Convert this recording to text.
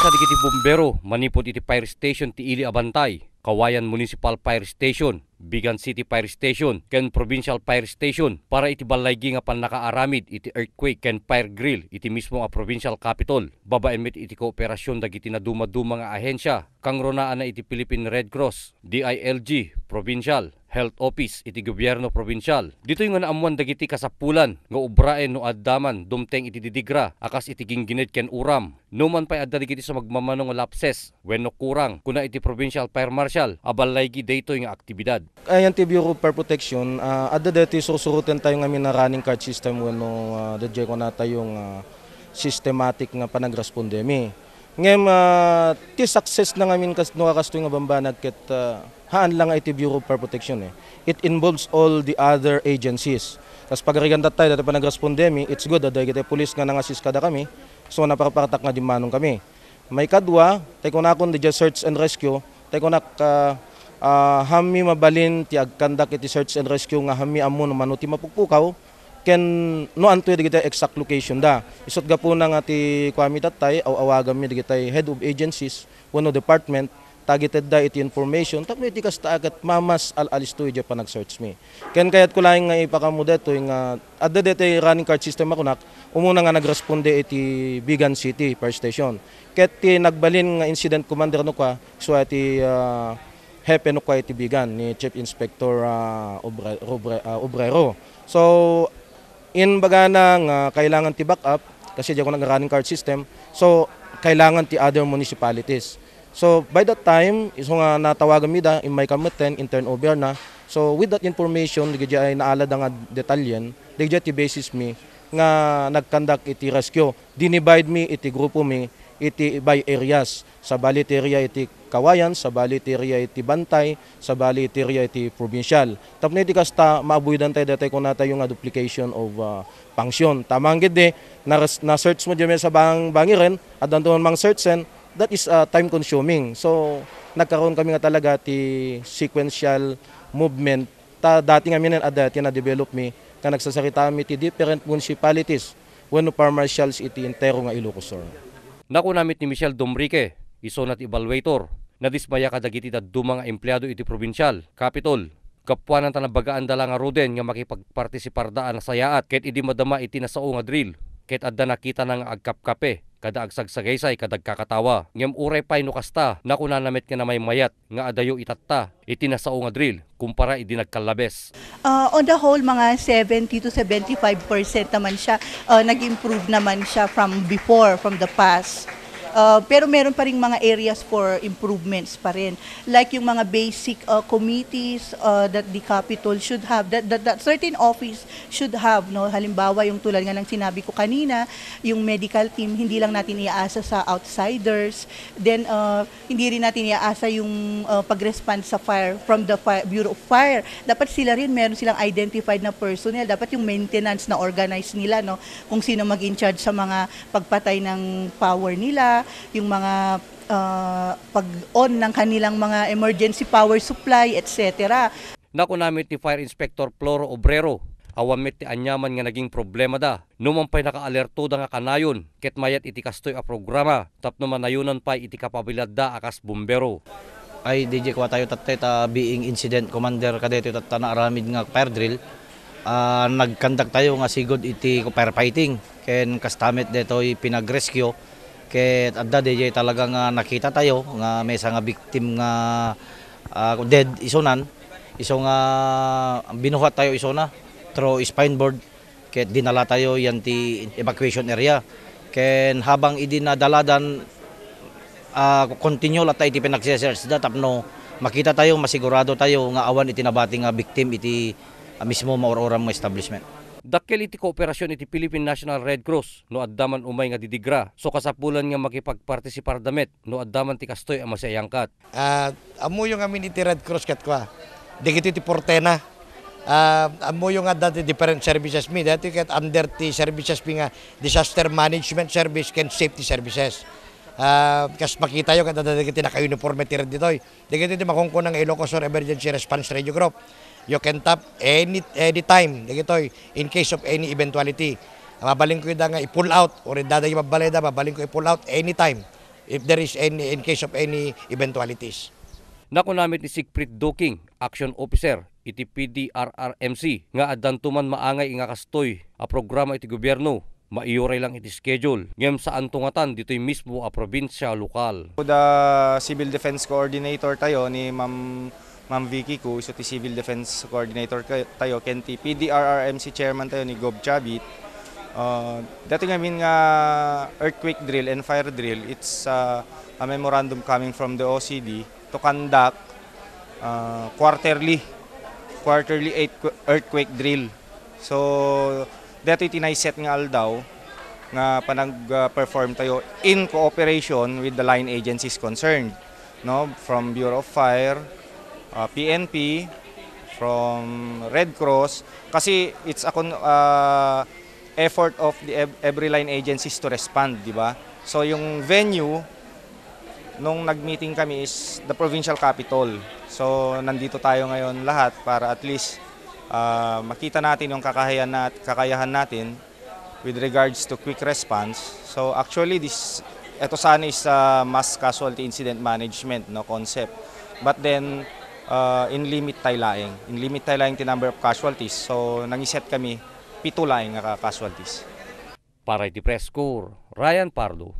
Sa digiti bumbero, manipod iti fire station ti Ili Abantay, Kawayan Municipal Fire Station, Bigan City Fire Station, ken Provincial Fire Station para iti balaygi nga pan nakaaramid iti earthquake ken fire drill iti mismo nga provincial capital. Babaen met iti kooperasyon dagiti naduma-duma nga ahensya, kang ronaan na iti Philippine Red Cross, DILG, Provincial Health Office iti gobyerno provincial. Dito yung nga naamuan dagiti kasapulan nga ubraen no addaman dumteng iti didigra akas iti ginggined ken uram. Numan pay adda dagiti sa magmamano nga lapses wenno kurang kuna iti provincial fire marshal abalaygi daytoy nga aktibidad. Ayan ti Bureau of Fire Protection, adda dati susurutin tayo nga na running card system wenno dadya ko na tayong systematic nga panagresponde mi. Ngem ti success na ngamin no kakastoy nga bambanag ket haan lang iti Bureau of Fire Protection eh. It involves all the other agencies. Kas pagarigan tayo dati panagresponde mi, it's good aday kita pulis nga nangasis kada kami. So naparapartak nga di manong kami. May kadwa, tayo ko na akong di search and rescue, tayo ko na hami mabalin ti agkandak iti search and rescue nga hami ammo no manuti mapukpukaw ken no antoy digiti exact location da. Isot ga po na nga ti kwami datay aw awagam mi digiti head of agencies wenno department targeted da iti information tapno iti kasta agat mamas alistoy ja panag-search mi. Ken kayat ko laing nga ipakamu detoy nga adda detoy running card system ako nak umuna nga nagresponde iti Bigan City Fire Station. Ket ti nagbalin nga incident commander no ka so iti hepe no ka iti Bigan ni Chief Inspector Obrero. So in bagana nga kailangan ti backup kasi diyan ko nag-running card system. So kailangan ti other municipalities. So by that time, iso nga natawagan mi da in my committee in turnover na. So with that information, digya ay naalad nga detalyen, digya ti basis mi nga nagkandak iti rescue. Dinivide mi iti grupo mi iti by areas. Sa balit area iti Kawayan, sa balit area iti Bantay, sa balit area iti Provincial. Tapno iti kasta maabuidan tayo dati kung nata yung duplication of function. Tamang gid na search mo diyan sa bangiren at danton mang search sen that is time consuming. So nagkaroon kami nga talaga ti sequential movement. Dati nga minen adati na develop mi nga nagsasarita mi ti different municipalities wenno fire marshals iti entero nga Ilocos Sur. Naku namit ni Michelle Domrique, iso nat evaluator, nadismaya kadagiti daduma nga empleyado iti provincial, capital. Kapwanan ta nabagaan dala nga roden nga makipagpartisipar daan sa yaat ket idi madama iti nasao nga drill. Ket adda nakita na nga agkapkape kada agsagsagaysay kadag kakatawa. Ngem uray pay no kasta nakuna namit nga na may mayat nga adayo itatta iti nasao nga drill kumpara idi nagkalabes. On the whole mga 70 to 75% naman siya, nag-improve naman siya from before, from the past. Pero meron pa ring mga areas for improvements pa rin. Like yung mga basic committees that the capital should have, that certain office should have. No? Halimbawa, yung tulad nga ng sinabi ko kanina, yung medical team, hindi lang natin iaasa sa outsiders. Then, hindi rin natin iaasa yung pag-respond sa fire from the Bureau of Fire. Dapat sila rin, meron silang identified na personnel. Dapat yung maintenance na organize nila, no? Kung sino mag-in-charge sa mga pagpatay ng power nila, yung mga pag-on ng kanilang mga emergency power supply, etc. Naku namit ni Fire Inspector Floro Obrero, awamit ti anyaman nga naging problema da. Numampay naka-alerto da nga kanayon, ket mayat iti kastoy a programa, tapno manayunan pay iti kapabilidad da akas bumbero. Ay DJ ko tayo tatay ta being incident commander kadito tatta na aramid nga fire drill. Nagkandak tayo nga sigod iti firefighting, ken kastamet detoy pinag-rescue. Ket adda DJ talaga nga nakita tayo nga may nga victim nga dead isonan. Iso nga binuhat tayo isona through spine board. Ket dinala tayo yan ti evacuation area. Ken habang idinadaladan continue lat iti pinagsesearch da tapno makita tayo masigurado tayo nga awan iti nabati nga victim iti mismo maororam nga establishment. Dakkel iti kooperasyon iti Philippine National Red Cross no addaman umay nga didigra. So kasapulan nga makipagpartisipar damet no addaman ti kastoy a masayangkat. Amo yung amin iti Red Cross kat kwa. Digiti ti Portena. Amo yung dati different services mi dati kat under ti services mi nga disaster management service ken safety services. Kas makita yung digiti naka-uniforme ti red ditoy. Digiti ti makungkon ng Ilocos Sur Emergency Response Radio Group. You can tap any time digitoy in case of any eventuality. Mabaling ko da nga i-pull out or dadayo mabalay da mabaling ko i-pull out anytime. if there is any, in case of any eventualities. Nakunamit ni Siegfried Doking, Action Officer, iti PDRRMC, nga adantuman maangay nga kastoy a programa iti gobyerno, maiuray lang iti schedule. Ngem saan tungatan dito'y mismo a probinsya lokal. The Civil Defense Coordinator tayo ni Ma'am Vicky Ku, so ti Civil Defense Coordinator tayo, ken ti PDRRMC Chairman tayo ni Gob Chabit. Dati ngamin nga earthquake drill and fire drill, it's a memorandum coming from the OCD to conduct quarterly earthquake drill. So dati tinayset nga aldaw nga panag-perform tayo in cooperation with the line agencies concerned, no, from Bureau of Fire, PNP, from Red Cross, kasi it's a effort of the every line agencies to respond, di ba? So yung venue nung nag-meeting kami is the provincial capital. So nandito tayo ngayon lahat para at least makita natin yung kakayahan natin with regards to quick response. So actually ito sana is mass casualty incident management, no, concept. But then in limit taylaing the number of casualties. So nangiset kami 7 laing nga casualties. Para iti Press Corps, Ryan Pardo.